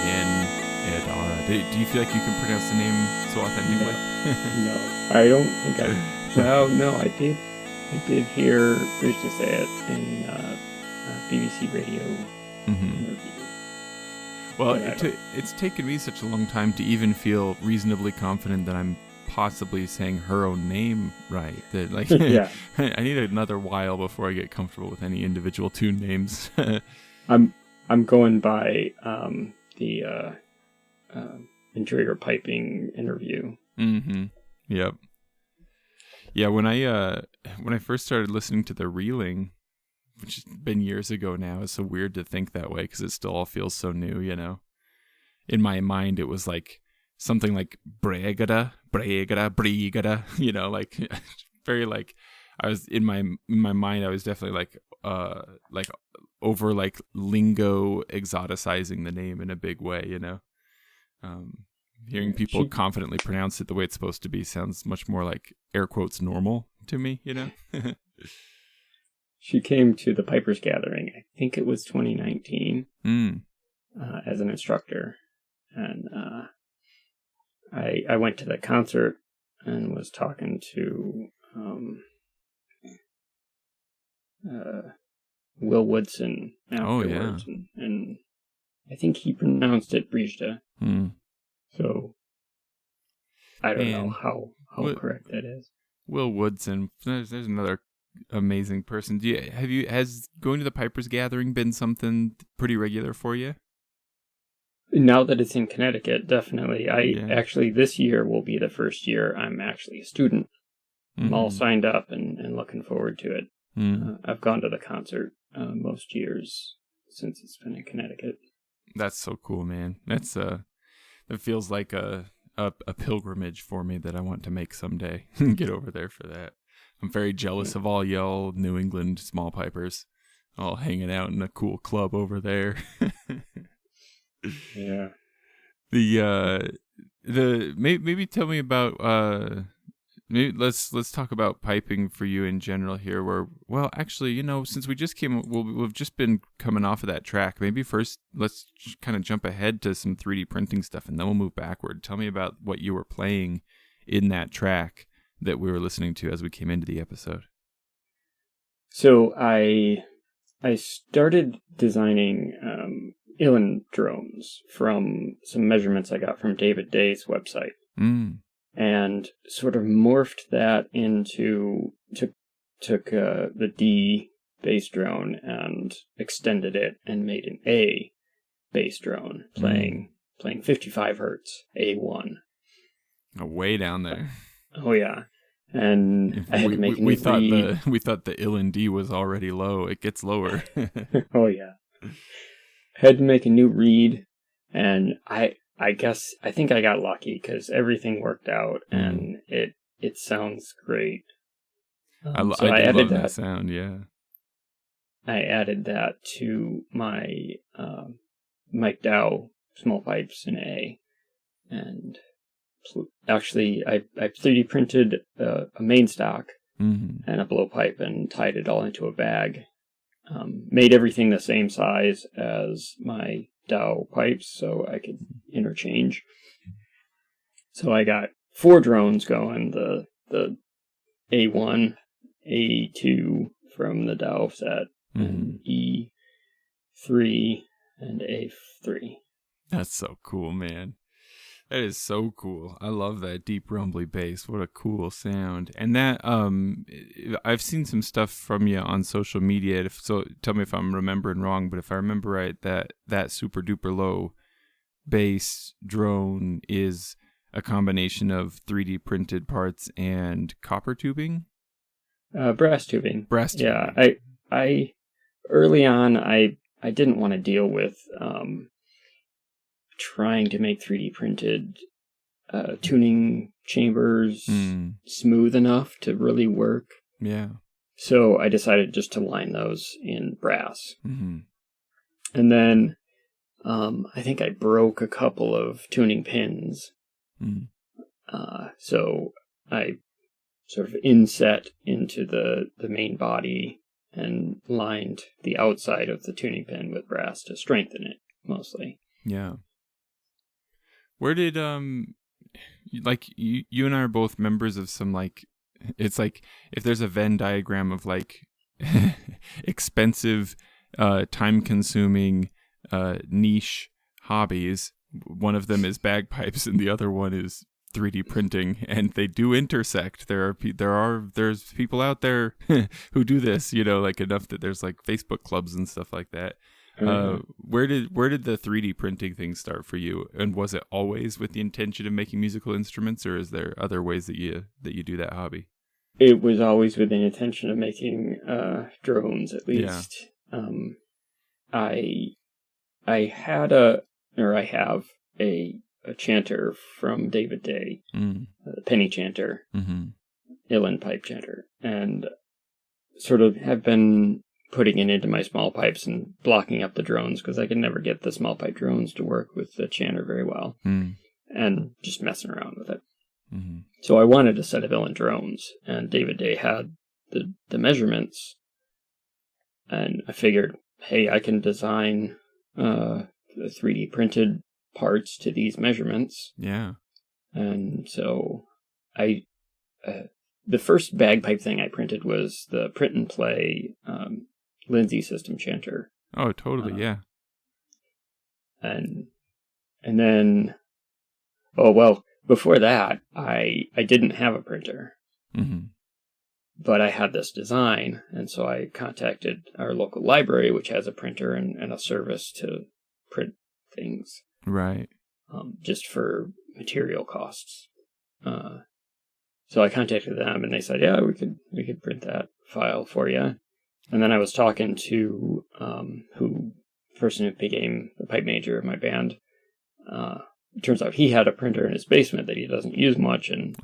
Bien. Do you feel like you can pronounce the name so authentically? No, I don't think I. Well, no, I did hear Brewster say it in BBC Radio interview. Well, it's taken me such a long time to even feel reasonably confident that I'm possibly saying her own name right. That Yeah. I need another while before I get comfortable with any individual tune names. I'm going by the Enjoy Your Piping interview. Mm-hmm. Yep. Yeah, when I first started listening to the Reeling, which has been years ago now, it's so weird to think that way because it still all feels so new, you know. In my mind, it was like something like brigada, you know, like very like I was in my mind. I was definitely like over like lingo exoticizing the name in a big way, you know. Hearing people confidently pronounce it the way it's supposed to be sounds much more like air quotes normal to me, you know. She came to the Pipers Gathering, I think it was 2019, as an instructor, and I went to the concert and was talking to Will Woodson afterwards, and I think he pronounced it Brigida. So I don't know how correct that is. Will Woodson, there's another amazing person. Has going to the Pipers Gathering been something pretty regular for you? Now that it's in Connecticut, definitely. Actually, this year will be the first year I'm actually a student. I'm all signed up and looking forward to it. I've gone to the concert most years since it's been in Connecticut. That's so cool, man. That's it feels like a pilgrimage for me that I want to make someday. Get over there for that. I'm very jealous of all y'all New England small pipers, all hanging out in a cool club over there. Yeah. Maybe tell me about maybe let's talk about piping for you in general here. Actually, you know, since we just we've just been coming off of that track. Maybe first let's kind of jump ahead to some 3D printing stuff, and then we'll move backward. Tell me about what you were playing in that track that we were listening to as we came into the episode. So I started designing uilleann drones from some measurements I got from David Day's website. And sort of morphed that into, took the D bass drone and extended it and made an A bass drone playing 55 hertz A1. Oh, way down there. Oh yeah. And I had to make we thought the uilleann D was already low. It gets lower. Oh yeah. Had to make a new reed, and I think I got lucky because everything worked out and it sounds great. I love that sound. Yeah. I added that to my Mike Dow small pipes in A, and actually I 3D printed a main stock and a blowpipe and tied it all into a bag. Made everything the same size as my Dow pipes so I could interchange. So I got 4 drones going, the A1, A2 from the Dow set, and E3 and A3. That's so cool, man. That is so cool. I love that deep rumbly bass. What a cool sound. And that I've seen some stuff from you on social media. So tell me if I'm remembering wrong, but if I remember right, that super duper low bass drone is a combination of 3D printed parts and copper tubing? Brass tubing. Brass tubing. Yeah, I early on I didn't want to deal with trying to make 3D printed tuning chambers smooth enough to really work. Yeah. So I decided just to line those in brass. And then I think I broke a couple of tuning pins. So I sort of inset into the main body and lined the outside of the tuning pin with brass to strengthen it. mostly. Yeah. Where did like you and I are both members of some, like, it's like if there's a Venn diagram of like expensive, time consuming, niche hobbies, one of them is bagpipes and the other one is 3D printing, and they do intersect. There's people out there who do this, like enough that there's like Facebook clubs and stuff like that. Where did the 3D printing thing start for you? And was it always with the intention of making musical instruments, or is there other ways that you do that hobby? It was always with the intention of making drones, at least. Yeah. I have a chanter from David Day, the penny chanter, uilleann pipe chanter, and sort of have been putting it into my small pipes and blocking up the drones because I could never get the small pipe drones to work with the chanter very well, and just messing around with it. So I wanted a set of uilleann drones, and David Day had the measurements, and I figured, hey, I can design the 3D printed parts to these measurements. Yeah. And so the first bagpipe thing I printed was the print and play Lindsay system chanter. Oh, totally. Yeah. And then, before that, I didn't have a printer, but I had this design, and so I contacted our local library, which has a printer and a service to print things. Right. Just for material costs. So I contacted them, and they said, "Yeah, we could print that file for you." And then I was talking to person who became the pipe major of my band. It turns out he had a printer in his basement that he doesn't use much, and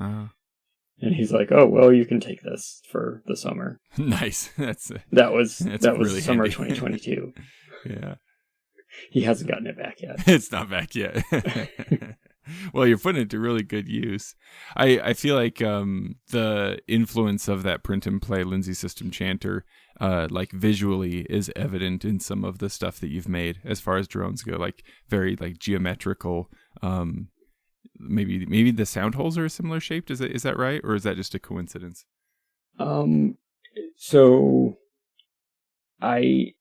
he's like, "Oh, well, you can take this for the summer." Nice. That was really summer handy. 2022. Yeah. He hasn't gotten it back yet. It's not back yet. Well, you're putting it to really good use. I feel like the influence of that print and play Lindsay system chanter, like visually, is evident in some of the stuff that you've made as far as drones go. Like very like geometrical. Maybe the sound holes are a similar shaped. Is that right, or is that just a coincidence? So I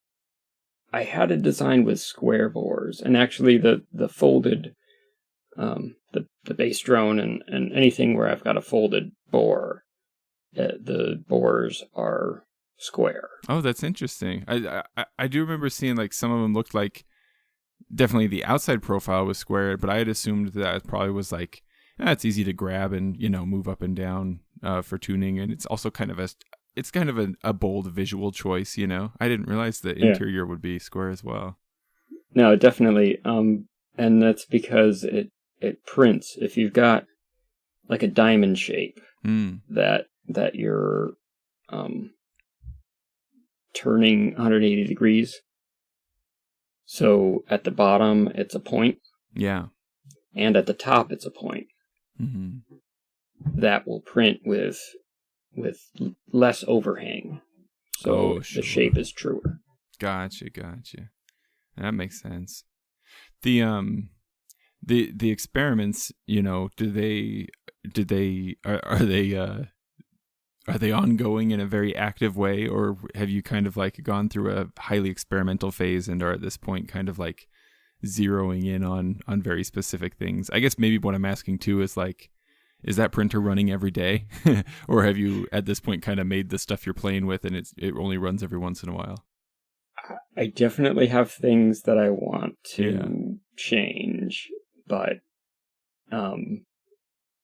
had a design with square bores, and actually the folded, the bass drone and anything where I've got a folded bore, the bores are square. Oh, that's interesting. I do remember seeing like some of them looked like, definitely the outside profile was square, but I had assumed that it probably was like, it's easy to grab and, move up and down for tuning, and it's also kind of a bold visual choice, I didn't realize the interior would be square as well. No, definitely. And that's because it prints. If you've got like a diamond shape that you're turning 180 degrees. So at the bottom it's a point. Yeah. And at the top it's a point. That will print with less overhang, so the shape is truer. Gotcha. That makes sense. The experiments, are they ongoing in a very active way, or have you kind of like gone through a highly experimental phase and are at this point kind of like zeroing in on very specific things? I guess maybe what I'm asking too is like, is that printer running every day? Or have you at this point kind of made the stuff you're playing with and it only runs every once in a while? I definitely have things that I want to change, but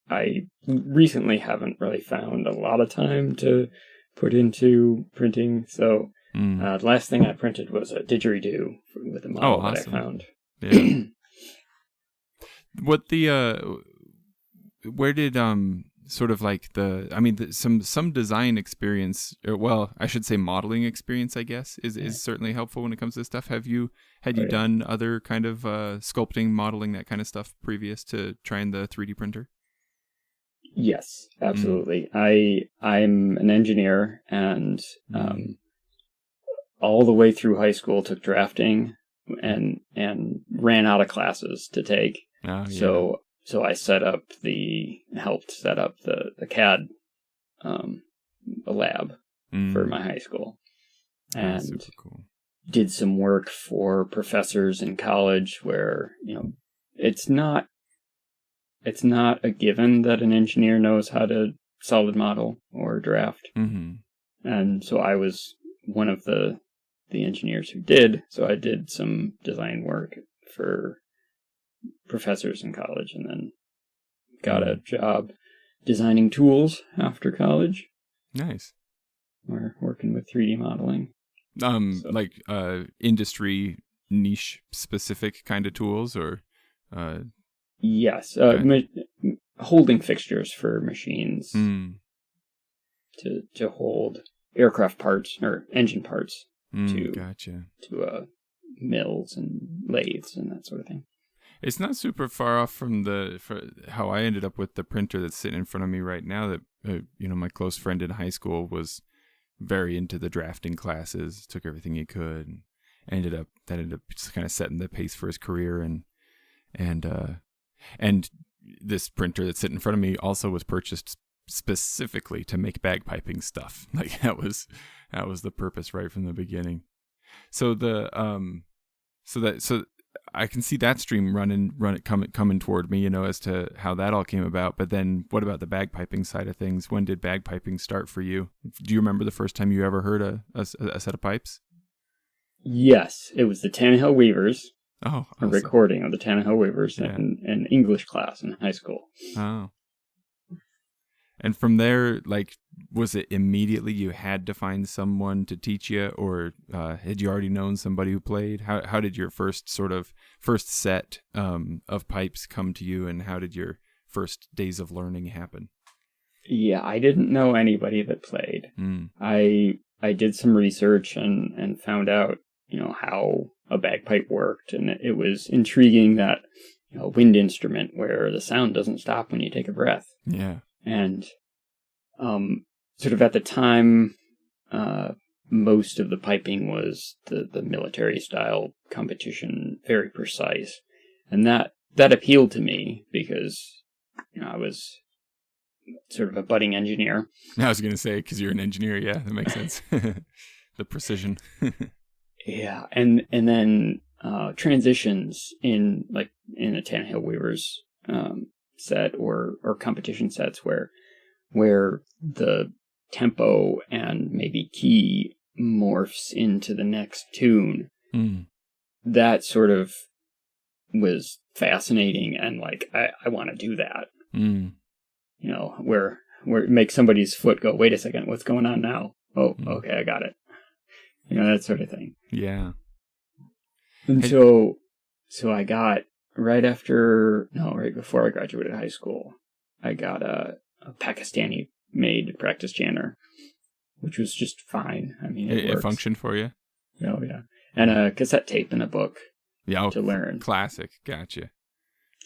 I recently haven't really found a lot of time to put into printing. So the last thing I printed was a didgeridoo with a model that I found. Yeah. Where did sort of like some design experience, I should say modeling experience, I guess, is certainly helpful when it comes to this stuff. Had you done other kind of sculpting, modeling, that kind of stuff previous to trying the 3D printer? Yes, absolutely. I'm an engineer, and all the way through high school took drafting, and ran out of classes to take. Oh, yeah. So I helped set up the CAD lab for my high school, and super cool. did some work for professors in college where, it's not a given that an engineer knows how to solid model or draft. Mm-hmm. And so I was one of the engineers who did. So I did some design work for professors in college, and then got a job designing tools after college. Nice. We're working with 3D modeling. Like industry niche specific kind of tools, or yes, okay. Holding fixtures for machines to hold aircraft parts or engine parts gotcha. to mills and lathes and that sort of thing. It's not super far off from how I ended up with the printer that's sitting in front of me right now. That my close friend in high school was very into the drafting classes, took everything he could, and ended up just kind of setting the pace for his career. And this printer that's sitting in front of me also was purchased specifically to make bagpiping stuff. Like that was the purpose right from the beginning. So so I can see that stream coming toward me, as to how that all came about. But then what about the bagpiping side of things? When did bagpiping start for you? Do you remember the first time you ever heard a set of pipes? Yes, it was the Tannehill Weavers. Oh, awesome. A recording of the Tannehill Weavers in English class in high school. Oh. And from there, like, was it immediately you had to find someone to teach you, or had you already known somebody who played? How did your first set of pipes come to you, and how did your first days of learning happen? Yeah, I didn't know anybody that played. I did some research and found out, how a bagpipe worked, and it was intriguing that a wind instrument where the sound doesn't stop when you take a breath. Yeah. And sort of at the time, most of the piping was the military style competition, very precise, and that appealed to me because I was sort of a budding engineer. I was going to say, because you're an engineer, yeah, that makes sense. The precision. Yeah, and then transitions in a Tannehill Weavers set or competition sets where the tempo and maybe key morphs into the next tune. That sort of was fascinating, and I want to do that. Where it makes somebody's foot go, wait a second, what's going on now? Oh, okay, I got it. That sort of thing. Yeah. And so I got, right before I graduated high school, I got a Pakistani-made practice chanter, which was just fine. I mean, it functioned for you? Oh, yeah. And a cassette tape and a book to learn. Classic. Gotcha.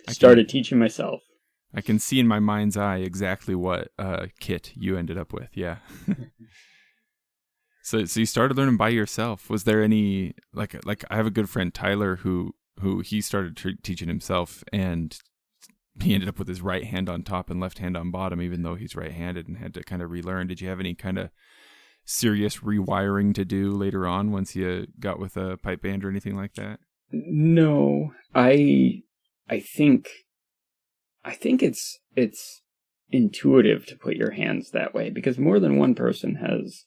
I started teaching myself. I can see in my mind's eye exactly what kit you ended up with. Yeah. So you started learning by yourself. Was there any like I have a good friend Tyler who he started teaching himself, and he ended up with his right hand on top and left hand on bottom, even though he's right-handed, and had to kind of relearn. Did you have any kind of serious rewiring to do later on once you got with a pipe band or anything like that? No, I think it's intuitive to put your hands that way, because more than one person has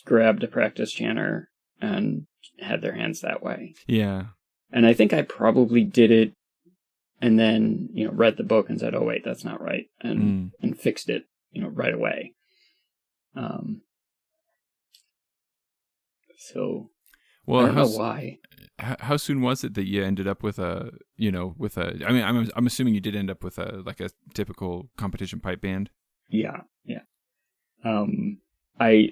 grabbed a practice chanter and had their hands that way. Yeah. And I think I probably did it and then, read the book and said, oh, wait, that's not right. And fixed it, right away. So, I don't know why. How soon was it that you ended up with I mean, I'm assuming you did end up with a typical competition pipe band? Yeah. I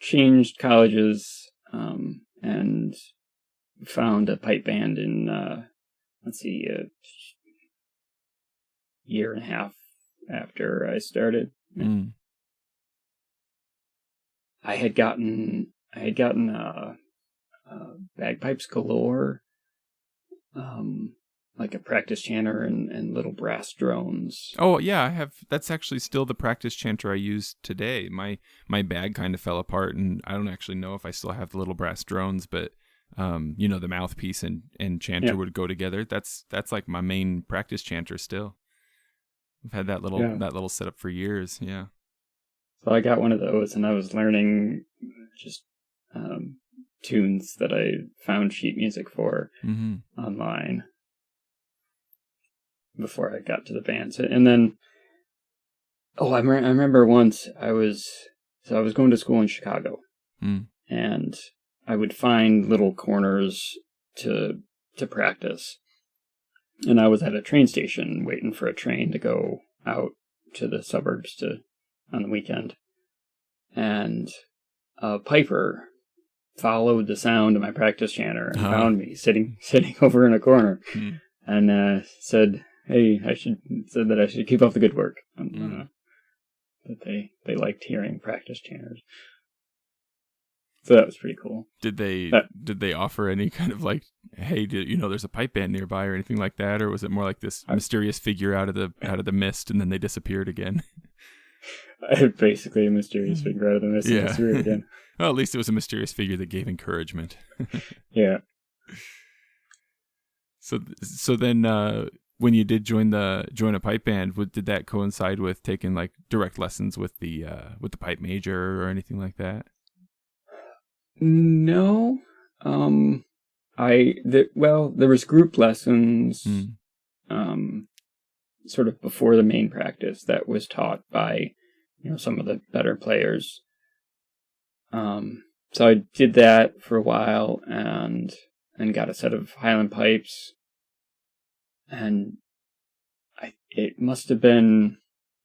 changed colleges, and found a pipe band in, a year and a half after I started. I had gotten a Bagpipes galore, like a practice chanter and little brass drones. Oh yeah, I have. That's actually still the practice chanter I use today. My bag kind of fell apart, and I don't actually know if I still have the little brass drones, but the mouthpiece and chanter would go together. That's like my main practice chanter still. I've had that little setup for years. Yeah. So I got one of those, and I was learning just tunes that I found sheet music for online before I got to the band. So, and then, I remember once I was going to school in Chicago, and I would find little corners to practice. And I was at a train station waiting for a train to go out to the suburbs on the weekend. And a piper followed the sound of my practice chanter and found me sitting over in a corner and said, "Hey, I should keep up the good work." That they liked hearing practice chanters. So that was pretty cool. Did they offer any kind of like, hey, there's a pipe band nearby or anything like that, or was it more like this mysterious figure out of the mist and then they disappeared again? Basically a mysterious figure out of the mist and disappeared again. Well, at least it was a mysterious figure that gave encouragement. Yeah. So then when you did join a pipe band, did that coincide with taking like direct lessons with the pipe major or anything like that? No. There was group lessons sort of before the main practice that was taught by some of the better players. So I did that for a while and got a set of highland pipes, and it must have been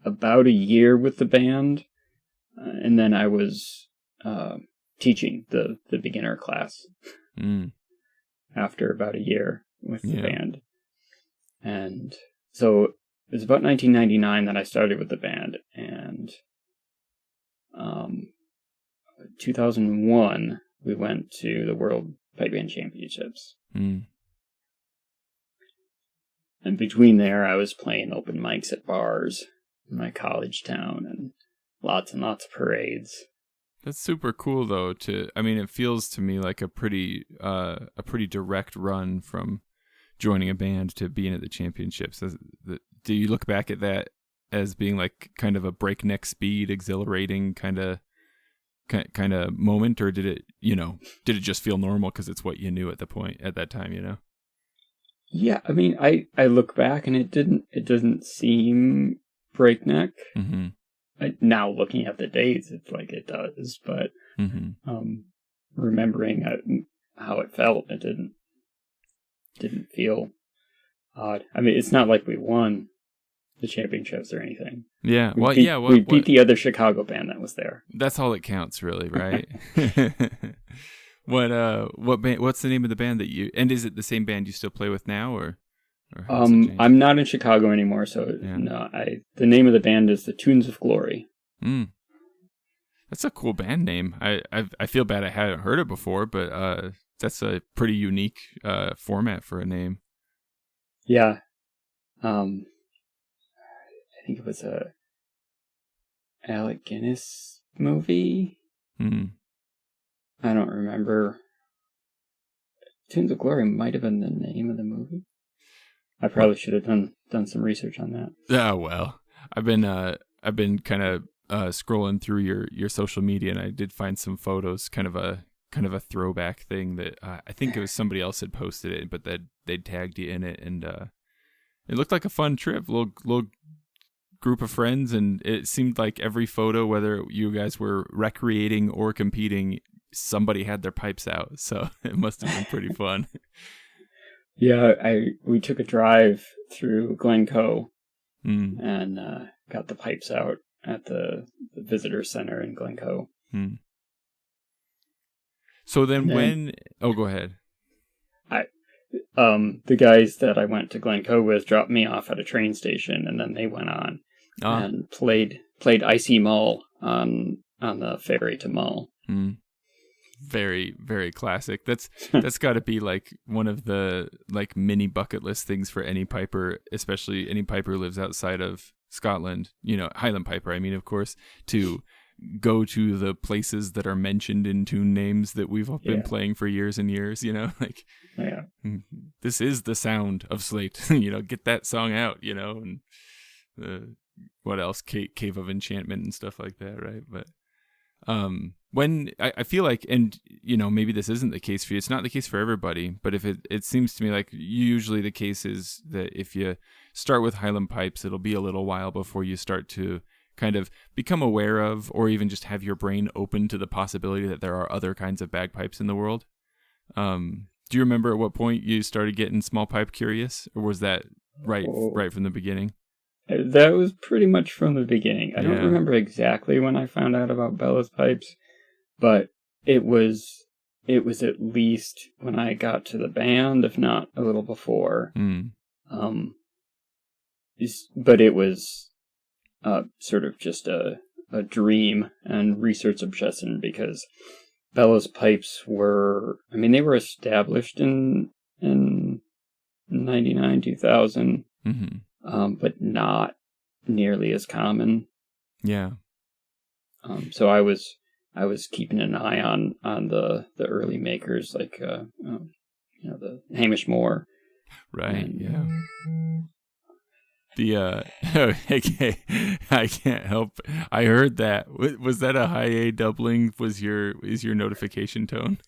about a year with the band, and then I was teaching the beginner class after about a year with the band. And so it was about 1999 that I started with the band, and 2001 we went to the World Pipe Band Championships. And between there I was playing open mics at bars in my college town and lots of parades. That's super cool, though. It feels to me like a pretty direct run from joining a band to being at the championships. Do you look back at that as being like kind of a breakneck speed, exhilarating kind of moment, or did it just feel normal because it's what you knew at that time? Yeah, I look back and it doesn't seem breakneck. Mm-hmm. Now looking at the dates, it's like it does, but remembering how it felt, it didn't feel odd. It's not like we won the championships or anything. Yeah, we beat the other Chicago band that was there. That's all that counts, really, right? What band? What's the name of the band and is it the same band you still play with now, or I'm not in Chicago anymore, so no. The name of the band is the Tunes of Glory. That's a cool band name. I feel bad I hadn't heard it before, but that's a pretty unique format for a name. Yeah, I think it was a Alec Guinness movie. I don't remember. Tunes of Glory might have been the name of the movie. I probably should have done some research on that. Oh well, I've been kind of scrolling through your social media, and I did find some photos, kind of a throwback thing that I think it was somebody else had posted it, but that they'd tagged you in it, and it looked like a fun trip, little group of friends, and it seemed like every photo, whether you guys were recreating or competing, somebody had their pipes out, so it must have been pretty fun. Yeah, we took a drive through Glencoe and got the pipes out at the visitor center in Glencoe. So then go ahead. The guys that I went to Glencoe with dropped me off at a train station, and then they went on and played Icy Mull on the ferry to Mull. very, very classic. That's got to be like one of the like mini bucket list things for any piper, especially any piper who lives outside of Scotland. Highland piper. I mean, of course, to go to the places that are mentioned in tune names that we've been playing for years and years. Like, this is the sound of Slate. Get that song out. And what else? Cave of Enchantment and stuff like that, right? But when I feel like, and maybe this isn't the case for you, it's not the case for everybody, but if it seems to me like usually the case is that if you start with Highland pipes, it'll be a little while before you start to kind of become aware of, or even just have your brain open to the possibility that there are other kinds of bagpipes in the world. Do you remember at what point you started getting small pipe curious, or was that right from the beginning? That was pretty much from the beginning. I don't remember exactly when I found out about bellows pipes, but it was at least when I got to the band, if not a little before. But it was sort of just a dream and research obsession, because bellows pipes were established in 99, 2000. But not nearly as common. Yeah. So I was keeping an eye on the early makers, like the Hamish Moore. Right. Okay, I can't help. I heard that. Was that a high A doubling? Is your notification tone?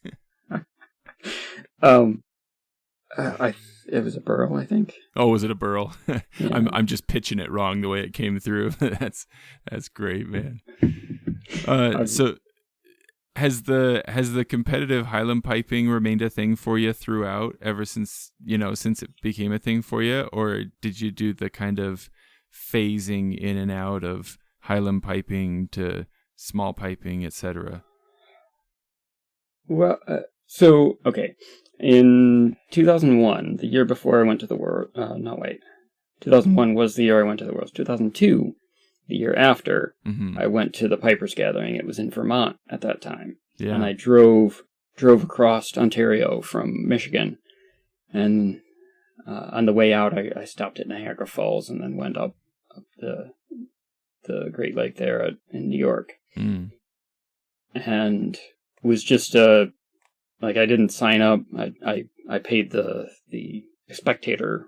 It was a burl, I think. Oh, was it a burl? Yeah. I'm just pitching it wrong the way it came through. That's great, man. So has the competitive Highland piping remained a thing for you throughout, ever since it became a thing for you, or did you do the kind of phasing in and out of Highland piping to small piping, etc.? Well, okay. In 2001, the year before I went to the world, 2001 was the year I went to the Worlds. 2002, the year after, I went to the Pipers Gathering. It was in Vermont at that time. Yeah. And I drove across Ontario from Michigan. And on the way out, I stopped at Niagara Falls and then went up the Great Lake there in New York. And it was just I didn't sign up. I paid the spectator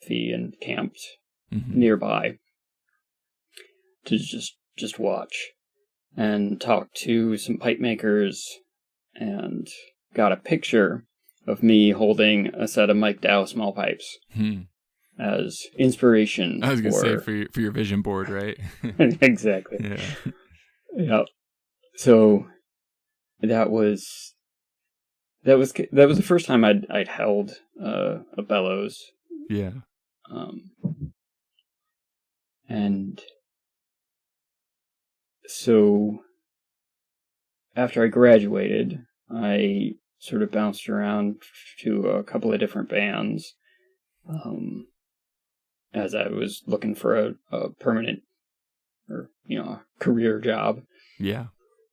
fee and camped nearby to just watch and talk to some pipe makers, and got a picture of me holding a set of Mike Dow small pipes as inspiration. I was going to say for your vision board, right? Exactly. Yeah. Yeah. So that was the first time I'd held a bellows. Yeah. And so after I graduated, I sort of bounced around to a couple of different bands, as I was looking for a permanent or career job. Yeah.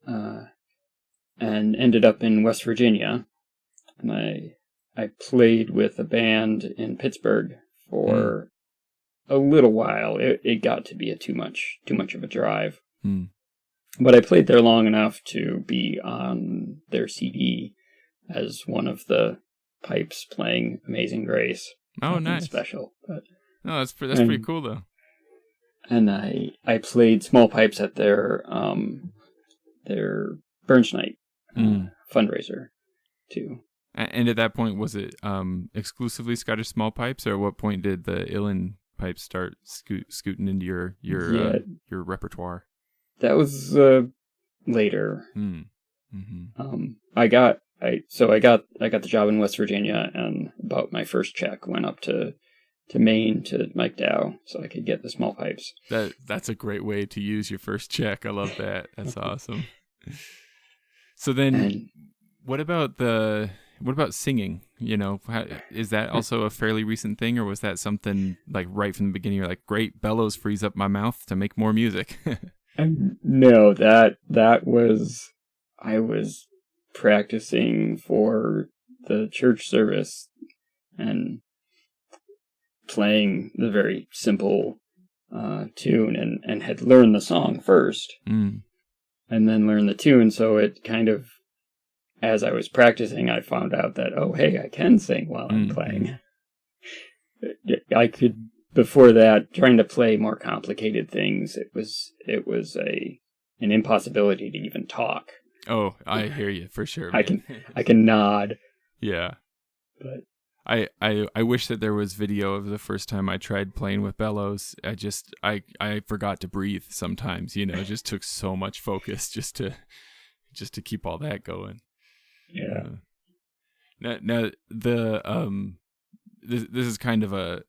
And ended up in West Virginia. And I played with a band in Pittsburgh for a little while. It got to be too much of a drive. But I played there long enough to be on their CD as one of the pipes playing Amazing Grace. Oh, Nothing nice. Special. But, no, that's pretty cool, though. And I played small pipes at their Burns Night fundraiser, too. And at that point, was it exclusively Scottish small pipes, or at what point did the uilleann pipes start scooting into your repertoire? That was later. I got the job in West Virginia, and about my first check went up to Maine to Mike Dow, so I could get the small pipes. That's a great way to use your first check. I love that. That's awesome. So then, what about singing? Is that also a fairly recent thing, or was that something like right from the beginning? You're like, great, bellows frees up my mouth to make more music. No, that was, I was practicing for the church service and playing the very simple tune and had learned the song first and then learned the tune. So it kind of, as I was practicing, I found out that, oh, hey, I can sing while I'm playing. I could, before that, trying to play more complicated things, it was an impossibility to even talk. Oh, I hear you for sure. I can nod. Yeah. But I wish that there was video of the first time I tried playing with bellows. I forgot to breathe sometimes, it just took so much focus just to keep all that going. Yeah. Now this is kind of a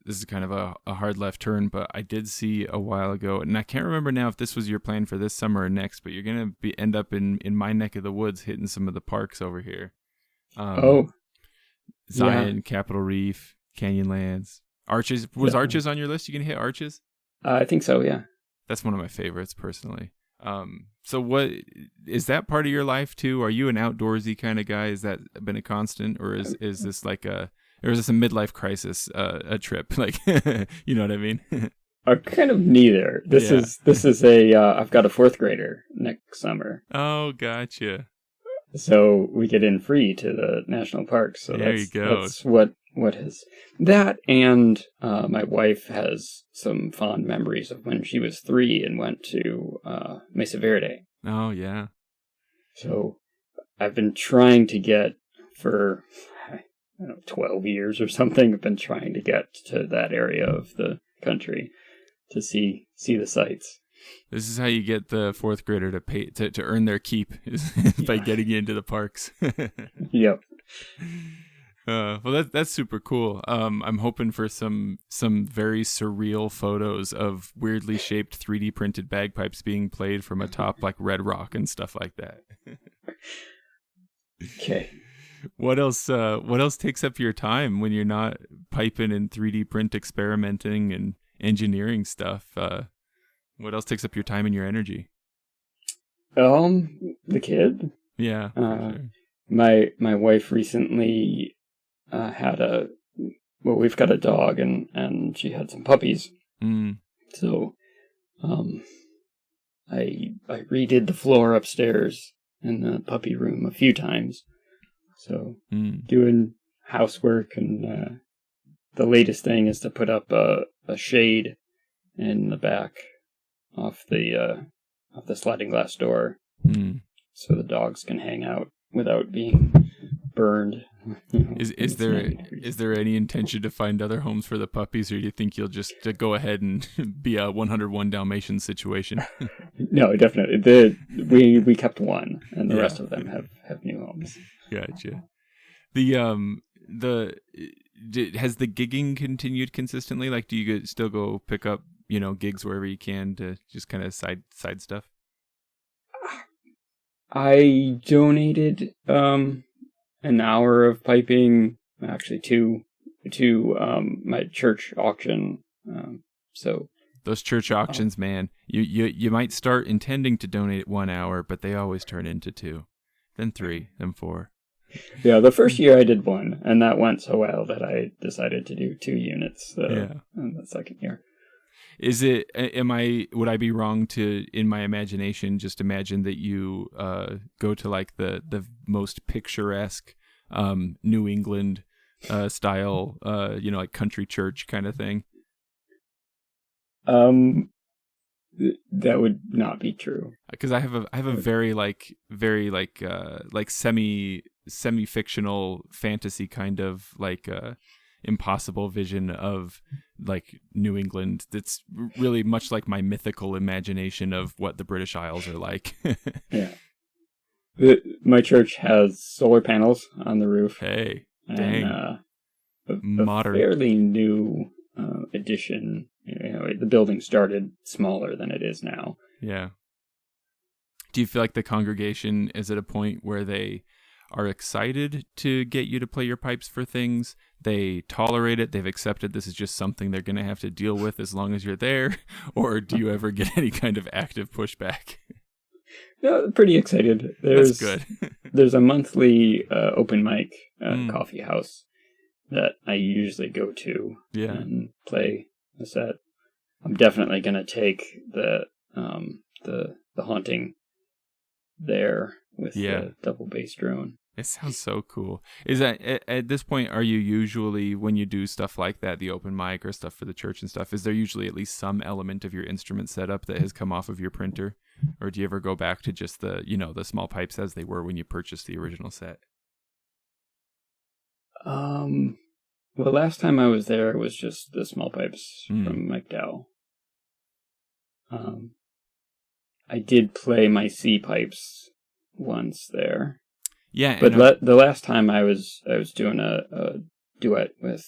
hard left turn, but I did see a while ago, and I can't remember now if this was your plan for this summer or next, but you're gonna end up in my neck of the woods hitting some of the parks over here. Zion, yeah. Capitol Reef, Canyonlands, Arches. Was Arches on your list? You can hit Arches? I think so, yeah. That's one of my favorites, personally. So what is that part of your life too? Are you an outdoorsy kind of guy? Has that been a constant, or is this like or is this a midlife crisis, a trip? Like, you know what I mean? Kind of neither. This is a I've got a 4th grader next summer. Oh, gotcha. So we get in free to the national parks. So there you go. That's what has that, and my wife has some fond memories of when she was 3 and went to Mesa Verde. Oh yeah. So I've been trying to get for 12 years or something. I've been trying to get to that area of the country to see the sights. This is how you get the 4th grader to pay to earn their keep is by getting you into the parks. Yep. Well, that's super cool. I'm hoping for some very surreal photos of weirdly shaped 3D printed bagpipes being played from atop like Red Rock and stuff like that. Okay. What else takes up your time when you're not piping and 3D print experimenting and engineering stuff? What else takes up your time and your energy? The kid. Yeah. Sure. My wife recently we've got a dog and she had some puppies. So, I redid the floor upstairs in the puppy room a few times. So, doing housework, and the latest thing is to put up a shade in the back off the sliding glass door, so the dogs can hang out without being burned. Is there any intention to find other homes for the puppies, or do you think you'll just go ahead and be a 101 Dalmatians situation? No, definitely. We kept one, and the rest of them have new homes. Gotcha. Has the gigging continued consistently? Like, do you still go pick up gigs wherever you can to just kind of side stuff? I donated an hour of piping, actually to my church auction. So those church auctions, man, you might start intending to donate 1 hour, but they always turn into 2, then 3, then 4. Yeah, the first year I did 1, and that went so well that I decided to do 2 units in the second year. Would I be wrong to, in my imagination, just imagine that you go to like the most picturesque New England style, like country church kind of thing? That would not be true. Because I have a very semi-fictional fantasy kind of like impossible vision of like New England that's really much like my mythical imagination of what the British Isles are like. Yeah. My church has solar panels on the roof. Hey, dang. And modern. A fairly new addition. The building started smaller than it is now. Yeah. Do you feel like the congregation is at a point where they are excited to get you to play your pipes for things? They tolerate it. They've accepted this is just something they're going to have to deal with as long as you're there? Or do you ever get any kind of active pushback? No, pretty excited. That's good. there's a monthly open mic coffee house that I usually go to and play a set. I'm definitely gonna take the haunting there with the double bass drone. It sounds so cool. Is that at this point, are you usually, when you do stuff like that, the open mic or stuff for the church and stuff, is there usually at least some element of your instrument setup that has come off of your printer? Or do you ever go back to just the small pipes as they were when you purchased the original set? Well, last time I was there, it was just the small pipes from Mike Dow. I did play my C pipes once there. Yeah, but the last time I was doing a duet with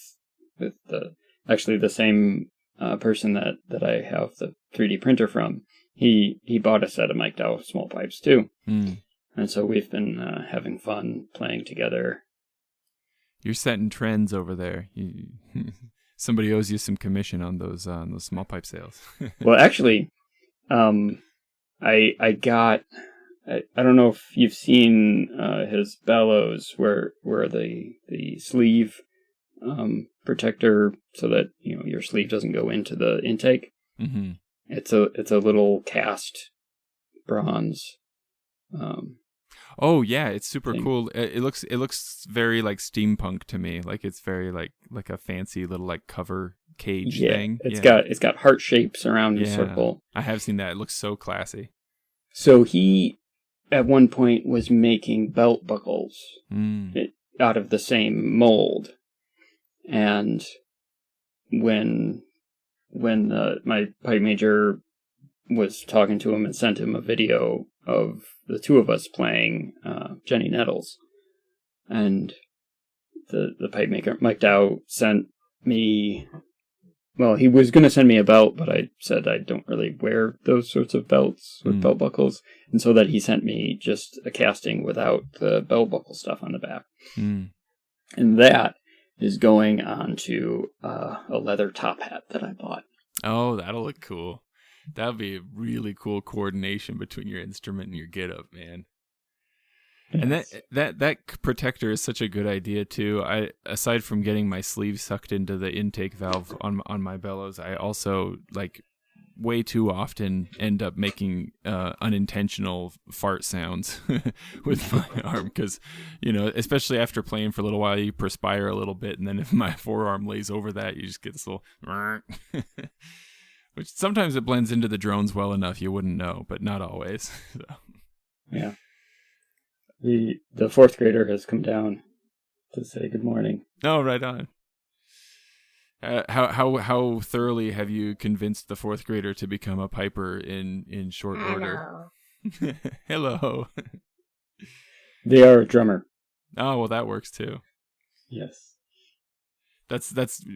the same person that I have the 3D printer from. He bought a set of Mike Dow small pipes too, and so we've been having fun playing together. You're setting trends over there. Somebody owes you some commission on those small pipe sales. Well, actually, I got. I don't know if you've seen his bellows where the sleeve protector so that your sleeve doesn't go into the intake. Mm-hmm. It's a little cast bronze. Oh yeah, it's super thing. cool. It looks very like steampunk to me. Like it's very like a fancy little like cover cage thing. It's got heart shapes around the circle. I have seen that. It looks so classy. So he at one point was making belt buckles out of the same mold, and when my pipe major was talking to him and sent him a video of the two of us playing Jenny Nettles, and the pipe maker Mike Dow sent me. Well, he was going to send me a belt, but I said I don't really wear those sorts of belts with belt buckles. And so that he sent me just a casting without the belt buckle stuff on the back. And that is going on to a leather top hat that I bought. Oh, that'll look cool. That'll be a really cool coordination between your instrument and your getup, man. Yes. And that protector is such a good idea too. Aside from getting my sleeve sucked into the intake valve on my bellows, I also like way too often end up making unintentional fart sounds with my arm because especially after playing for a little while, you perspire a little bit, and then if my forearm lays over that, you just get this little which sometimes it blends into the drones well enough you wouldn't know, but not always. So. Yeah. The fourth grader has come down to say good morning. Oh, right on. How thoroughly have you convinced the fourth grader to become a piper in short order? Hello. They are a drummer. Oh, well, that works too. Yes. That's the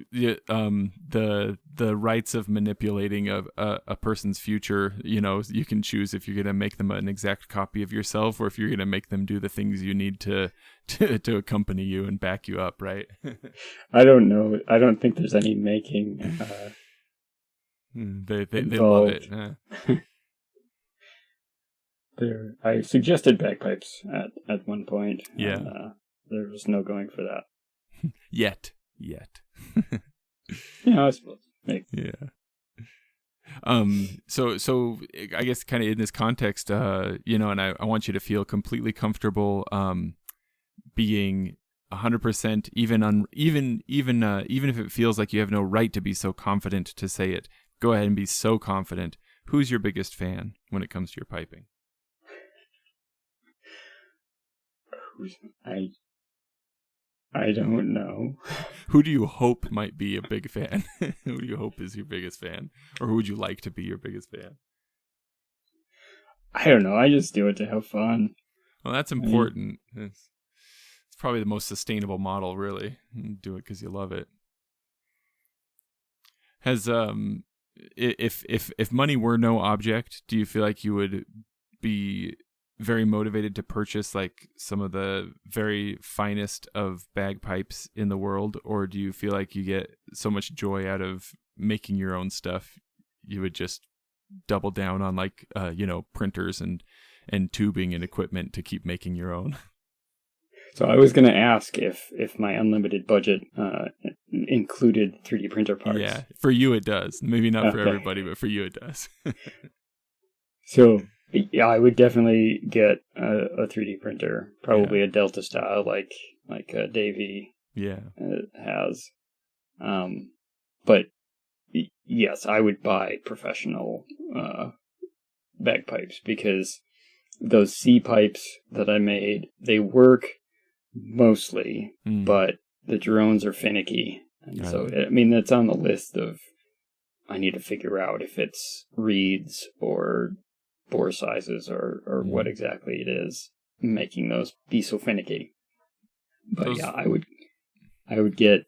rights of manipulating a person's future. You can choose if you're going to make them an exact copy of yourself, or if you're going to make them do the things you need to accompany you and back you up, right? I don't know. I don't think there's any making. They love it. I suggested bagpipes at one point. Yeah. And, there was no going for that. Yet. Yeah, I suppose. Maybe. Yeah. So I guess kind of in this context, and I want you to feel completely comfortable, being 100%, even if it feels like you have no right to be so confident to say it, go ahead and be so confident. Who's your biggest fan when it comes to your piping? I don't know. Who do you hope might be a big fan? Who do you hope is your biggest fan? Or who would you like to be your biggest fan? I don't know. I just do it to have fun. Well, that's important. It's probably the most sustainable model, really. You do it because you love it. Has if money were no object, do you feel like you would be very motivated to purchase like some of the very finest of bagpipes in the world, or do you feel like you get so much joy out of making your own stuff you would just double down on like printers and tubing and equipment to keep making your own? So I was going to ask if my unlimited budget included 3D printer parts. Yeah, for you it does. Maybe not for Okay. everybody, but for you it does. So yeah, I would definitely get a 3D printer, probably a Delta style, like Davey has. But yes, I would buy professional bagpipes, because those C pipes that I made, they work mostly, but the drones are finicky. And so, I mean, that's on the list of, I need to figure out if it's reeds or bore sizes or what exactly it is making those be so finicky. But yeah, I would get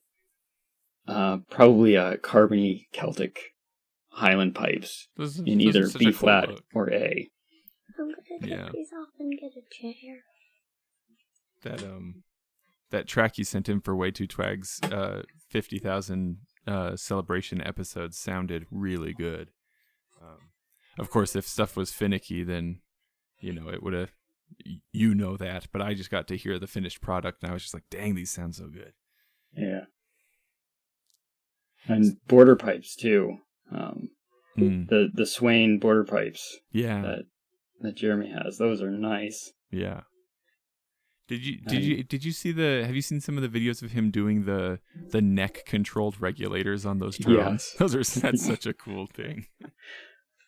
probably a carbony Celtic highland pipes in either B flat or A. I'm gonna take these off and get a chair. That track you sent in for Way Too Twag's 50,000 celebration episodes sounded really good. Of course, if stuff was finicky, then it would have, that. But I just got to hear the finished product, and I was just like, "Dang, these sound so good." Yeah, and border pipes too. The Swain border pipes. Yeah, that Jeremy has. Those are nice. Yeah. Did you see have you seen some of the videos of him doing the neck controlled regulators on those drones? Yes. That's such a cool thing.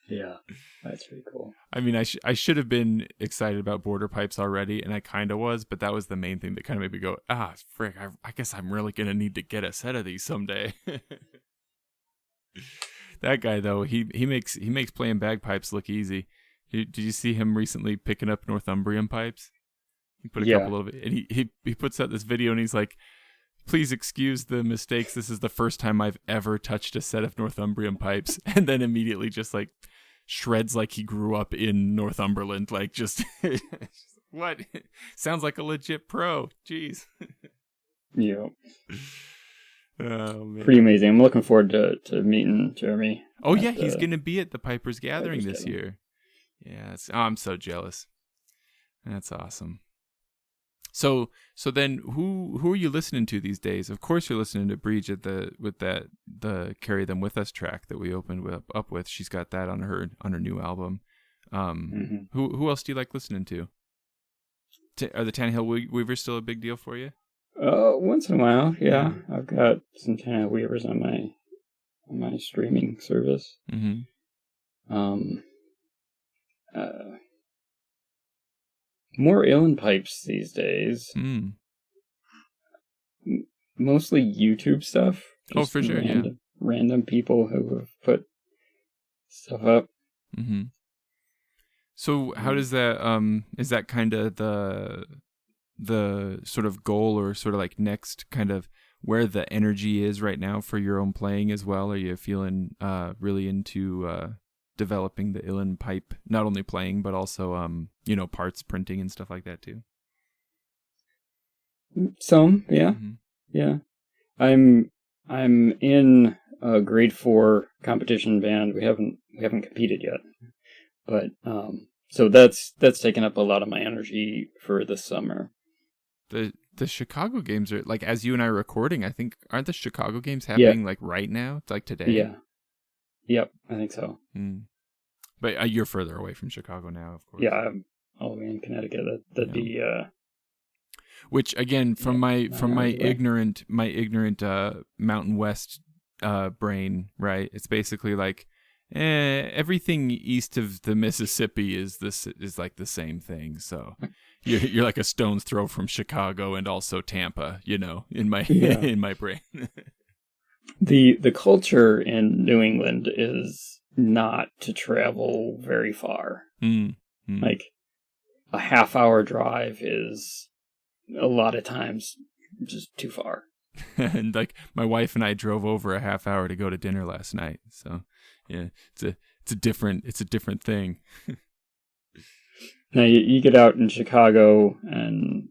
Yeah, that's pretty cool. I mean, I should have been excited about border pipes already, and I kind of was, but that was the main thing that kind of made me go, frick, I guess I'm really going to need to get a set of these someday. That guy, though, he makes playing bagpipes look easy. Did you see him recently picking up Northumbrian pipes? He put a couple of it, and he puts out this video, and he's like, "Please excuse the mistakes. This is the first time I've ever touched a set of Northumbrian pipes," and then immediately just like shreds like he grew up in Northumberland, like just what sounds like a legit pro. Jeez. Yeah. Oh, man. Pretty amazing. I'm looking forward to meeting Jeremy. Oh yeah, he's gonna be at the Pipers Gathering this year. Yeah, I'm so jealous. That's awesome. So then who are you listening to these days? Of course you're listening to Breach with the Carry Them With Us track that we opened up with. She's got that on her new album. Who else do you like listening to? Are the Tannehill Weavers still a big deal for you? Once in a while, yeah. I've got some Tannehill Weavers on my streaming service. More uilleann pipes these days. Mostly YouTube stuff. Oh, for sure, random people who have put stuff up. So how does that, is that kind of the sort of goal, or sort of like next kind of where the energy is right now for your own playing as well? Are you feeling really into developing the uilleann pipe, not only playing but also parts printing and stuff like that too? Some, yeah. Yeah. I'm in a grade 4 competition band. We haven't competed yet, but so that's taken up a lot of my energy for this summer. The Chicago games are, like, as you and I are recording, I think, aren't the Chicago games happening like right now? Like today? Yeah. Yep, I think so. But you're further away from Chicago now, of course. Yeah, I'm all the way in Connecticut. That'd be which, again, from my ignorant Mountain West brain, right? It's basically like everything east of the Mississippi is like the same thing. So you're like a stone's throw from Chicago and also Tampa, in my brain. The culture in New England is not to travel very far. Like a half-hour drive is a lot of times just too far. And like my wife and I drove over a half hour to go to dinner last night. So yeah, it's a different thing. Now you get out in Chicago and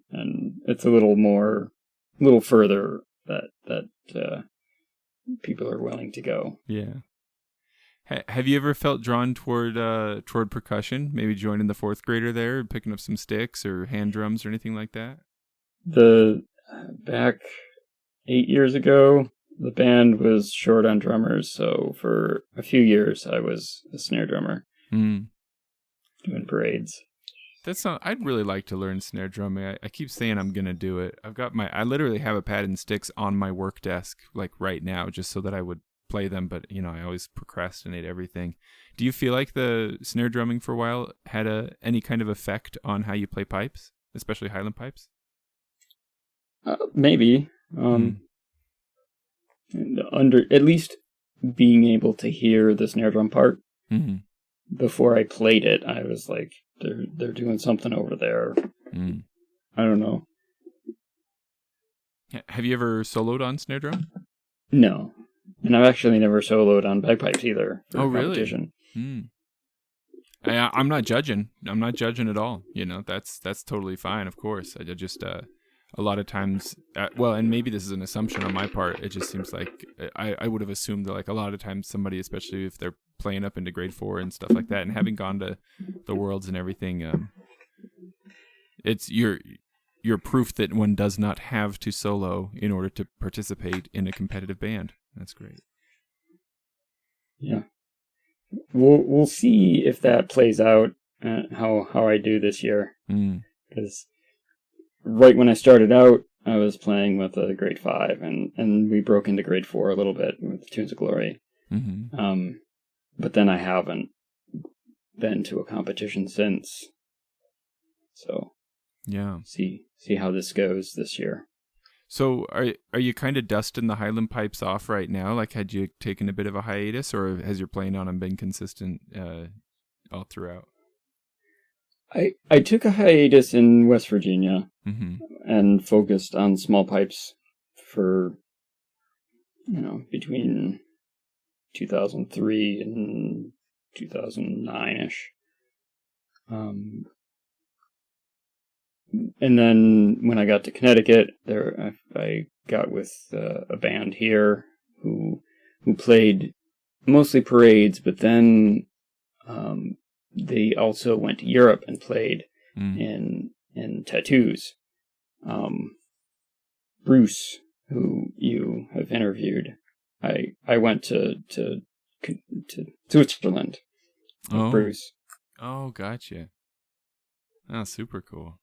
it's a little further that people are willing to go. Yeah. Have you ever felt drawn toward percussion? Maybe joining the fourth grader there, picking up some sticks or hand drums or anything like that? Back 8 years ago, the band was short on drummers, so for a few years I was a snare drummer doing parades. I'd really like to learn snare drumming. I keep saying I'm gonna do it. I literally have a pad and sticks on my work desk, like right now, just so that I would play them. But I always procrastinate everything. Do you feel like the snare drumming for a while had any kind of effect on how you play pipes, especially highland pipes? Maybe. At least being able to hear the snare drum part before I played it, I was like, they're doing something over there. I don't know. Have you ever soloed on snare drum? No, and I've actually never soloed on bagpipes either. Oh, really? I'm not judging. I'm not judging at all. That's totally fine. Of course, I just a lot of times, and maybe this is an assumption on my part. It just seems like I would have assumed that, like, a lot of times somebody, especially if they're playing up into grade 4 and stuff like that, and having gone to the Worlds and everything, it's you're proof that one does not have to solo in order to participate in a competitive band. That's great. Yeah, we'll see if that plays out. How I do this year, because right when I started out, I was playing with a grade 5, and we broke into grade 4 a little bit with Tunes of Glory. But then I haven't been to a competition since. So, yeah, see how this goes this year. So, are you kind of dusting the highland pipes off right now? Like, had you taken a bit of a hiatus, or has your playing on them been consistent all throughout? I took a hiatus in West Virginia and focused on small pipes for, between 2003 and 2009-ish. And then when I got to Connecticut, I got with a band here who played mostly parades, but then they also went to Europe and played in tattoos. Bruce, who you have interviewed, I went to Switzerland with Bruce. Oh, gotcha. Oh, super cool.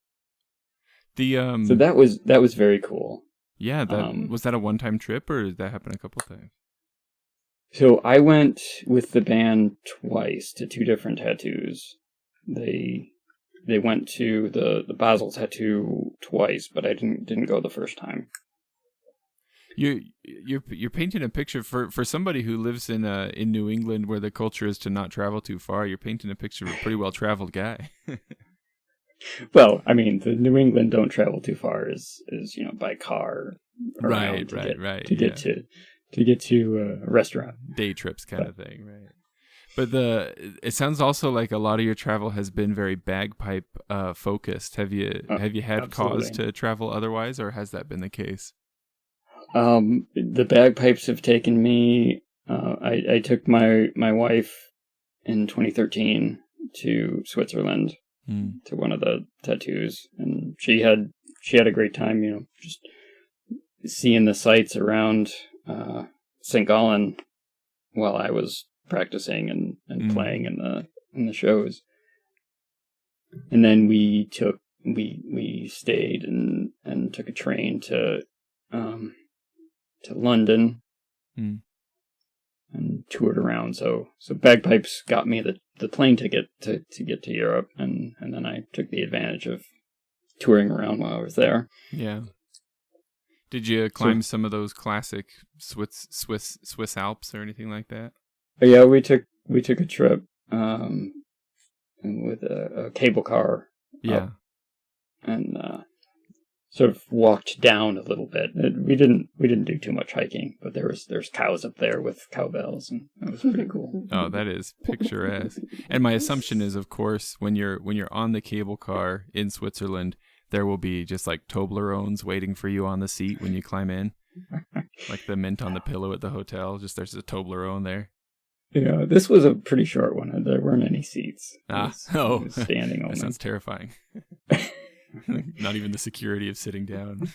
So that was very cool. Yeah, was that a one-time trip, or did that happen a couple times? So I went with the band twice to 2 different tattoos. They went to the Basel tattoo twice, but I didn't go the first time. You're painting a picture for somebody who lives in New England, where the culture is to not travel too far. You're painting a picture of a pretty well-traveled guy. Well, I mean, the New England don't travel too far is by car. Right. To get to a restaurant. Day trips kind of thing, right? But it sounds also like a lot of your travel has been very bagpipe focused. Have you had absolutely. cause to travel otherwise, or has that been the case? The bagpipes have taken me. I took my wife in 2013 to Switzerland to one of the tattoos, and she had a great time. Just seeing the sights around St. Gallen while I was practicing and playing in the shows. And then we stayed and took a train to London and toured around. So bagpipes got me the plane ticket to get to Europe, and then I took the advantage of touring around while I was there. Yeah. Did you climb some of those classic Swiss Alps or anything like that? Yeah, we took a trip with a cable car. Yeah. And sort of walked down a little bit. We didn't do too much hiking, but there's cows up there with cowbells, and that was pretty cool. Oh, that is picturesque. And my assumption is, of course, when you're on the cable car in Switzerland, there will be just like Toblerones waiting for you on the seat when you climb in, like the mint on the pillow at the hotel. Just there's a Toblerone there. Yeah, this was a pretty short one. There weren't any seats. It was standing only. That sounds terrifying. Not even the security of sitting down.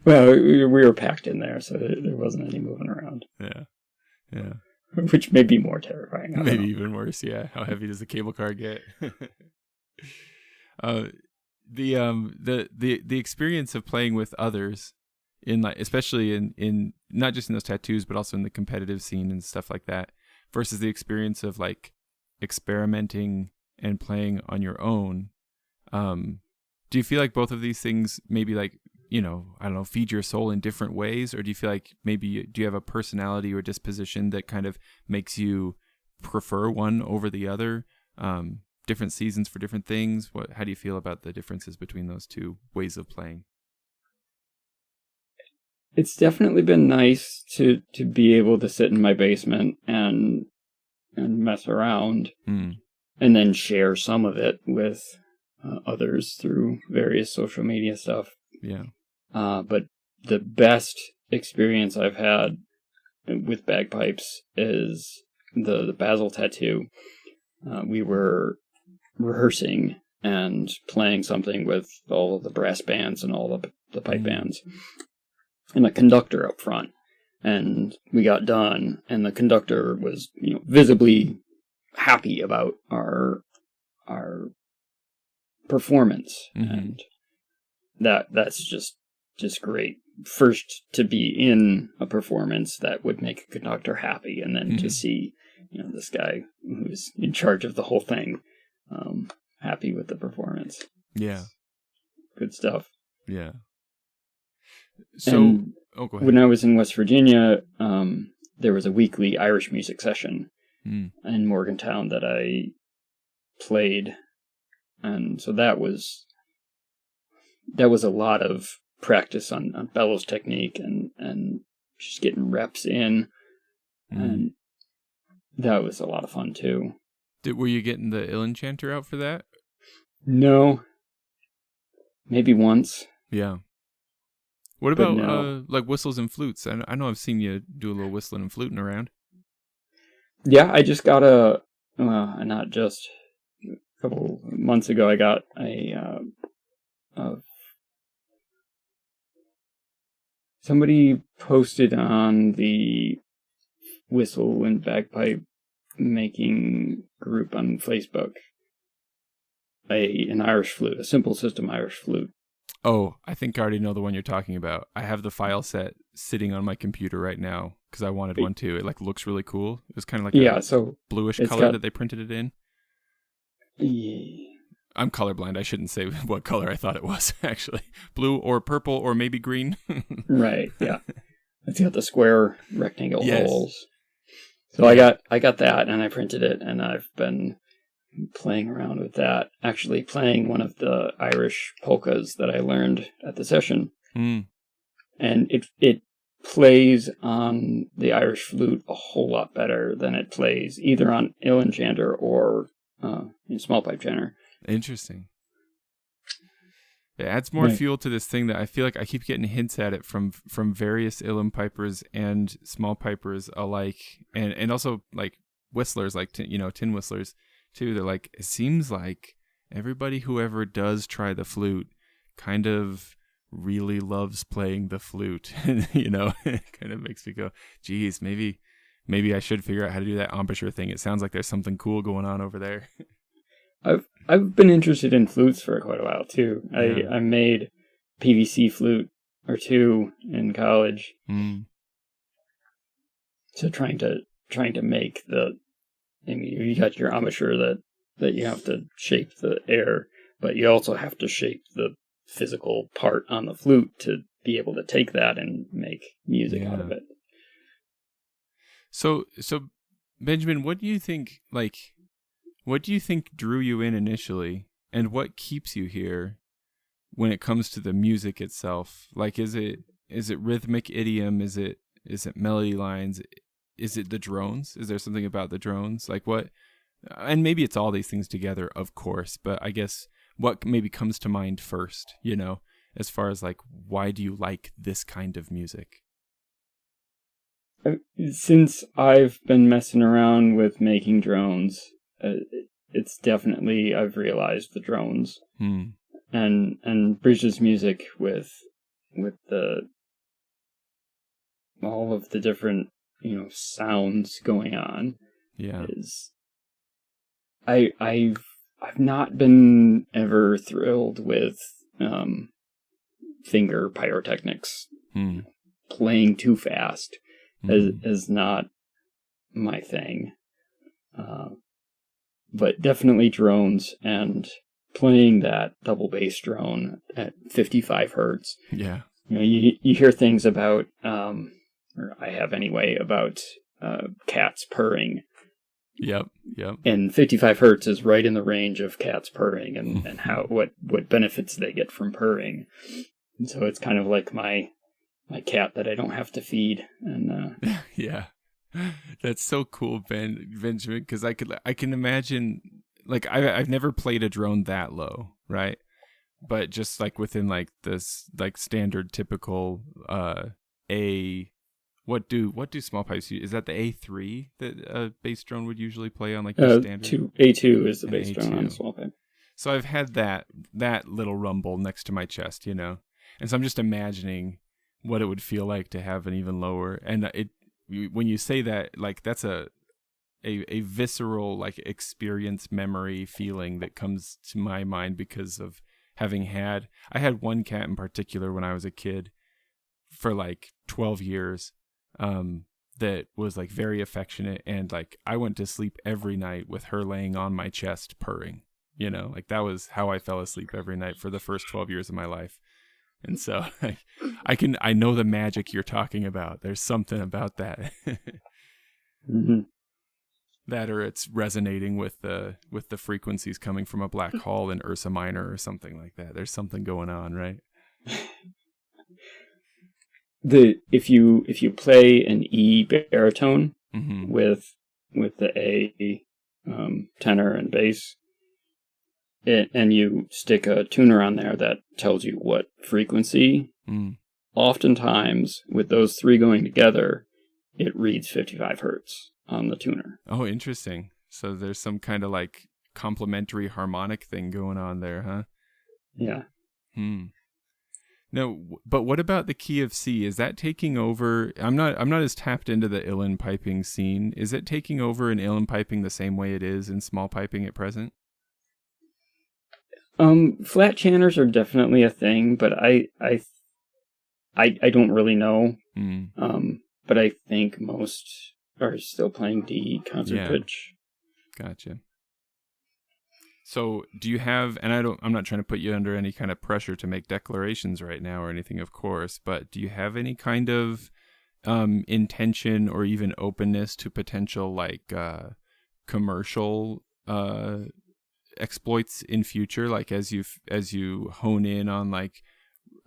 Well, we were packed in there, so there wasn't any moving around. Yeah. Which may be more terrifying. Maybe even worse, yeah. How heavy does the cable car get? The experience of playing with others in like, especially in not just in those tattoos, but also in the competitive scene and stuff like that, versus the experience of like experimenting and playing on your own. Do you feel like both of these things maybe like, I don't know, feed your soul in different ways? Or do you feel like maybe, do you have a personality or disposition that kind of makes you prefer one over the other? Different seasons for different things? How do you feel about the differences between those two ways of playing? It's definitely been nice to be able to sit in my basement and mess around and then share some of it with others through various social media stuff. Yeah. But the best experience I've had with bagpipes is the Basil tattoo. We were rehearsing and playing something with all of the brass bands and all the pipe bands, and a conductor up front. And we got done, and the conductor was, visibly happy about our performance, and that's just great. First, to be in a performance that would make a conductor happy, and then to see, this guy who's in charge of the whole thing, happy with the performance. Yeah, good stuff. Yeah. So, go ahead. When I was in West Virginia, there was a weekly Irish music session in Morgantown that I played, and so that was a lot of practice on bellows technique and just getting reps in, and that was a lot of fun too. Were you getting the uilleann chanter out for that? No, maybe once. Yeah. What about like whistles and flutes? I know I've seen you do a little whistling and fluting around. Yeah, I just got not just a couple months ago, I got somebody posted on the whistle and bagpipe making group on Facebook an Irish flute, a simple system Irish flute. Oh, I think I already know the one you're talking about. I have the file set sitting on my computer right now because I wanted one too. It like looks really cool. It was kind of like a bluish color that they printed it in. Yeah. I'm colorblind. I shouldn't say what color I thought it was, actually. Blue or purple or maybe green. Right, yeah. It's got the square rectangle holes. So yeah. I got that, and I printed it, and I've been playing around with that. Actually playing one of the Irish polkas that I learned at the session. And it plays on the Irish flute a whole lot better than it plays either on uilleann chanter or in small pipe chanter. Interesting. It adds more fuel to this thing that I feel like I keep getting hints at it from various uilleann pipers and small pipers alike, and also like whistlers, like tin whistlers too. They're like, it seems like everybody who ever does try the flute kind of really loves playing the flute. It kind of makes me go, geez, maybe I should figure out how to do that embouchure thing. It sounds like there's something cool going on over there. I've been interested in flutes for quite a while too. Yeah. I made PVC flute or two in college. So trying to make you got your embouchure that you have to shape the air, but you also have to shape the physical part on the flute to be able to take that and make music out of it. So Benjamin, what do you think drew you in initially, and what keeps you here when it comes to the music itself? Like, is it rhythmic idiom? Is it melody lines? Is it the drones? Is there something about the drones? Like what? And maybe it's all these things together, of course, but I guess what maybe comes to mind first, as far as like, why do you like this kind of music? Since I've been messing around with making drones, it's definitely, I've realized the drones and Bridges' music with all of the different sounds going on. Yeah. I've not been ever thrilled with finger pyrotechnics. Playing too fast is not my thing. But definitely drones, and playing that double bass drone at 55 hertz. Yeah. You hear things about, or I have anyway, about cats purring. Yep. And 55 hertz is right in the range of cats purring, and what benefits they get from purring. And so it's kind of like my cat that I don't have to feed. And yeah, that's so cool, Benjamin. Because I can imagine, like, I've never played a drone that low, right? But just like within like this like standard typical what do small pipes use? Is that the A3 that a bass drone would usually play on, like your standard? A2 is the bass drone on a small pipe. So I've had that little rumble next to my chest, and so I'm just imagining what it would feel like to have an even lower. And when you say that, like, that's a visceral, like, experience, memory, feeling that comes to my mind because of I had one cat in particular when I was a kid for like 12 years. That was like very affectionate, and like I went to sleep every night with her laying on my chest purring, like that was how I fell asleep every night for the first 12 years of my life. And so I know the magic you're talking about. There's something about that. Mm-hmm. That, or it's resonating with the frequencies coming from a black hole in Ursa Minor or something like that. There's something going on, right? If you play an E baritone with the A tenor and bass, and you stick a tuner on there that tells you what frequency, oftentimes with those three going together, it reads 55 hertz on the tuner. Oh, interesting. So there's some kind of like complementary harmonic thing going on there, huh? Yeah. No, but what about the key of C? Is that taking over? I'm not as tapped into the uilleann piping scene. Is it taking over in uilleann piping the same way it is in small piping at present? Flat chanters are definitely a thing, but I don't really know. But I think most are still playing D concert pitch. Gotcha. So do you have, and I'm not trying to put you under any kind of pressure to make declarations right now or anything, of course, but do you have any kind of intention or even openness to potential like commercial exploits in future, like as you hone in on like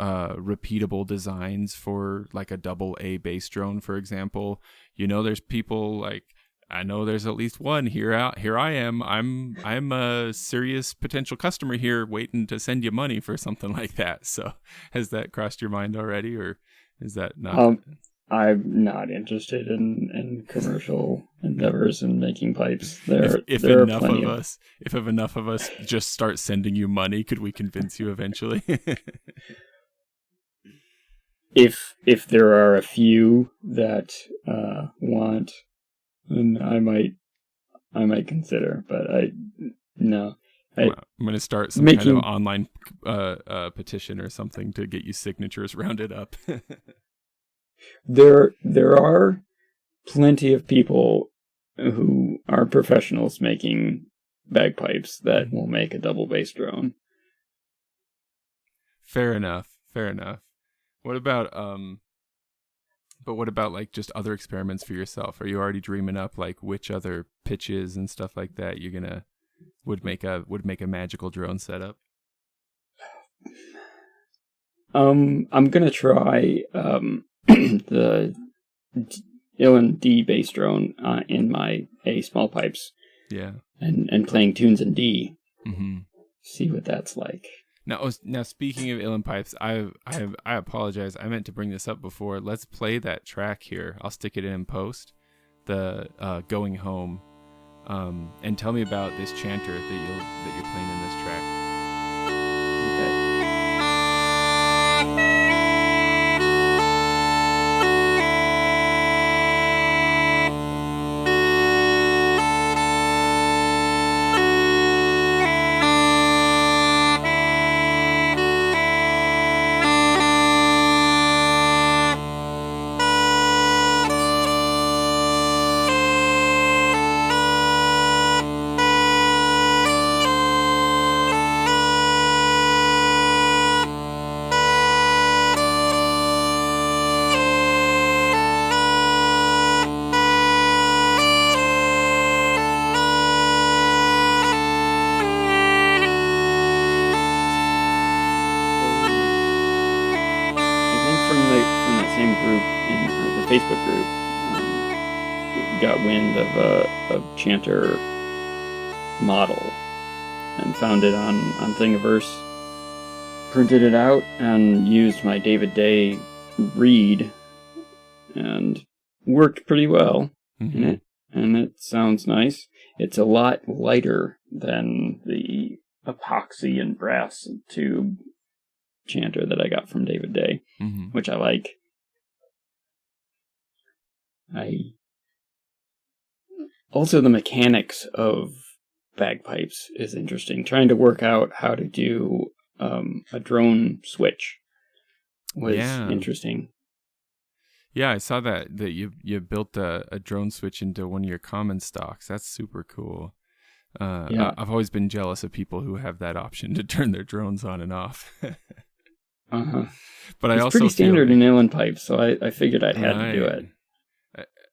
repeatable designs for like a double A bass drone, for example? There's people like, I know there's at least one here I am. I'm a serious potential customer here waiting to send you money for something like that. So has that crossed your mind already, or is that not? I'm not interested in commercial endeavors and making pipes. If enough of us just start sending you money, could we convince you eventually? If there are a few that want, then I might consider, but no. I'm going to start some kind of online petition or something to get you signatures rounded up. There are plenty of people who are professionals making bagpipes that will make a double bass drone. Fair enough. What about like just other experiments for yourself? Are you already dreaming up like which other pitches and stuff like that you're would make a magical drone setup? I'm gonna try the uilleann D bass drone in my A small pipes. Yeah. And playing tunes in D. Mm-hmm. See what that's like. Now speaking of uilleann pipes, I apologize. I meant to bring this up before. Let's play that track here. I'll stick it in post. The Going Home. And tell me about this chanter that you're playing in this track. Okay. Facebook group got wind of a chanter model and found it on Thingiverse, printed it out, and used my David Day reed, and worked pretty well in it, and it sounds nice. It's a lot lighter than the epoxy and brass tube chanter that I got from David Day, which I like. Also, the mechanics of bagpipes is interesting. Trying to work out how to do a drone switch was interesting. Yeah, I saw that you built a drone switch into one of your common stocks. That's super cool. I've always been jealous of people who have that option to turn their drones on and off. But it's pretty standard in uilleann pipes, so I figured I had to do it.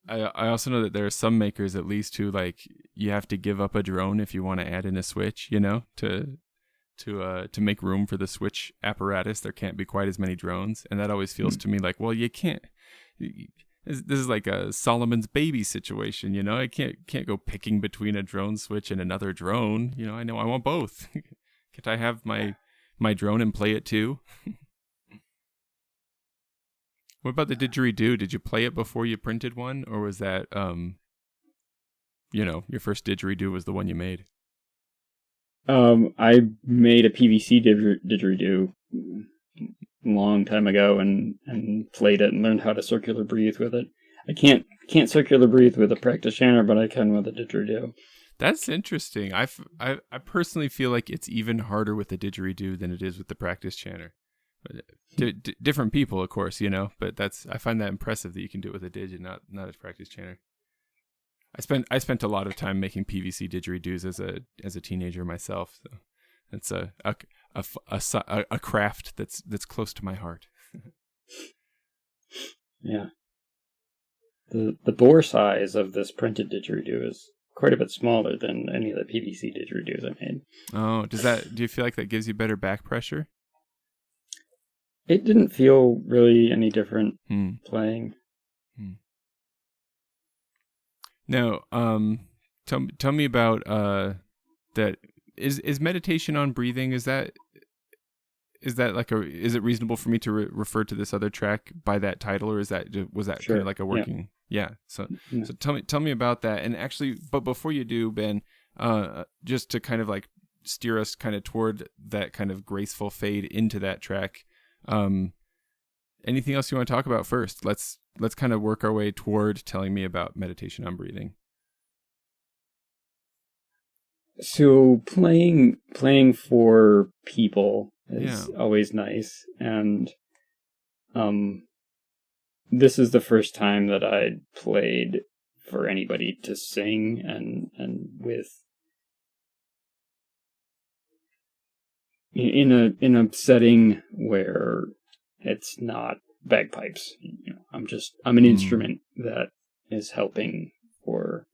I also know that there are some makers, at least, who like you have to give up a drone if you want to add in a switch, to make room for the switch apparatus. There can't be quite as many drones, and that always feels to me like, well, you can't. This is like a Solomon's baby situation, I can't go picking between a drone switch and another drone. I know I want both. Can't I have my drone and play it too? What about the didgeridoo? Did you play it before you printed one, or was that your first didgeridoo was the one you made? I made a PVC didgeridoo a long time ago and played it and learned how to circular breathe with it. I can't circular breathe with a practice chanter, but I can with a didgeridoo. That's interesting. I personally feel like it's even harder with the didgeridoo than it is with the practice chanter. Different people, of course, but I find that impressive that you can do it with a didge and not a practice chanter. I spent a lot of time making PVC didgeridoos as a teenager myself, so it's a craft that's close to my heart. Yeah. The bore size of this printed didgeridoo is quite a bit smaller than any of the PVC didgeridoos I made. Oh, do you feel like that gives you better back pressure? It didn't feel really any different playing. Now, tell me about that. Is meditation on breathing? Is that like is it reasonable for me to refer to this other track by that title, or was that Sure. kind of like a working? Yeah. So tell me about that. And actually, but before you do, Ben, just to kind of like steer us kind of toward that kind of graceful fade into that track. Anything else you want to talk about first? Let's kind of work our way toward telling me about meditation on breathing. So playing for people is always nice, and this is the first time that I'd played for anybody to sing and with in a setting where it's not bagpipes. I'm an instrument that is helping for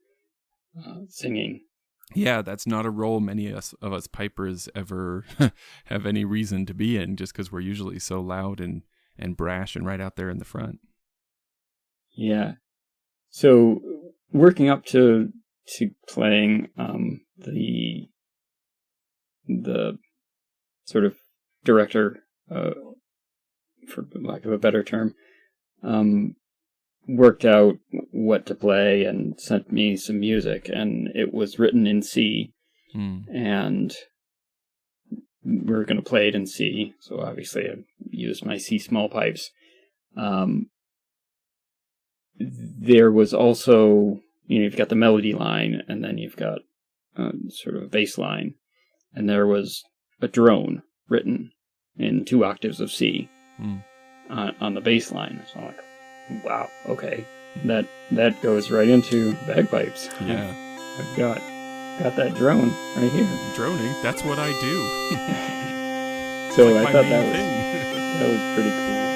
singing. Yeah, that's not a role many of us pipers ever have any reason to be in, just because we're usually so loud and brash and right out there in the front. Yeah. So working up to playing the sort of director, for lack of a better term, worked out what to play and sent me some music, and it was written in C, and we were going to play it in C, so obviously I used my C small pipes. There was also, you've got the melody line, and then you've got sort of a bass line, and there was a drone written in 2 octaves of C on the bass line. So I'm like, wow, okay, that goes right into bagpipes. Yeah, I've got that drone right here. Droning, that's what I do. So I thought that was pretty cool.